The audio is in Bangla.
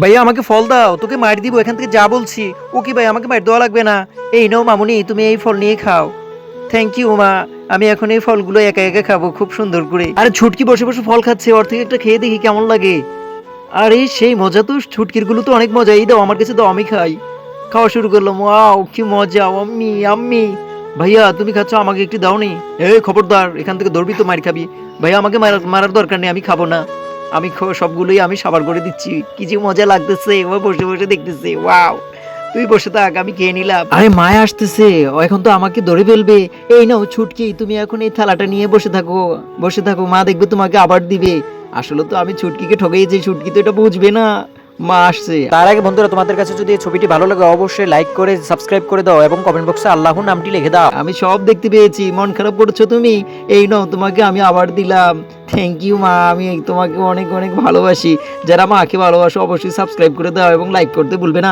ভাইয়া আমাকে ফল দাও, তোকে মার দিব এখান থেকে যা বলছি। ও কি ভাই, আমাকে মার দেওয়া লাগবে না। এই নাও মামুনি, তুমি এই ফল নিয়ে খাও। থ্যাংক ইউ মা। আমি এখন এই ফলগুলো একা একা খাবো খুব সুন্দর করে। আরে ছুটকি বসে বসে ফল খাচ্ছে, ওর থেকে একটা খেয়ে দেখি কেমন লাগে। আরে সেই মজা তো, ছুটকির গুলো তো অনেক মজা। এই দাও আমার কাছে দাও, আমি খাই। খাওয়া শুরু করলাম। ওয়াও কি মজা, আম্মি আম্মি। ভাইয়া তুমি খাচ্ছ, আমাকে একটু দাও নি। এই খবরদার, এখান থেকে ধরবি তো মার খাবি। ভাইয়া আমাকে মারার দরকার নেই, আমি খাবো না। আমি সবগুলোই আমি সাবার করে দিচ্ছি। কি যে মজা লাগতেছে, ও বসে বসে দেখতেছে। ওয়াও, তুই বসে থাক, আমি খেয়ে নিলাম। আরে মায়া আসতেছে, ও এখন তো আমাকে ধরে ফেলবে। এই নাও ছুটকি, তুমি এখন এই থালাটা নিয়ে বসে থাকো। বসে থাকো, মা দেখবে তোমাকে আবার দিবে। আসলে তো আমি ছুটকিকে ঠকাইছি, ছুটকি তো এটা বুঝবে না। মা আসছে। তার আগে বন্ধুরা, তোমাদের কাছে যদি এই ছবিটি ভালো লাগে অবশ্যই লাইক করে সাবস্ক্রাইব করে দাও এবং কমেন্ট বক্সে আল্লাহর নামটি লিখে দাও। আমি সব দেখতে পেয়েছি, মন খারাপ করছো তুমি। এই নাও, তোমাকে আমি আবার দিলাম। থ্যাংক ইউ মা, আমি তোমাকে অনেক অনেক ভালোবাসি। যারা মাকে ভালোবাসো অবশ্যই সাবস্ক্রাইব করে দাও এবং লাইক করতে ভুলবে না।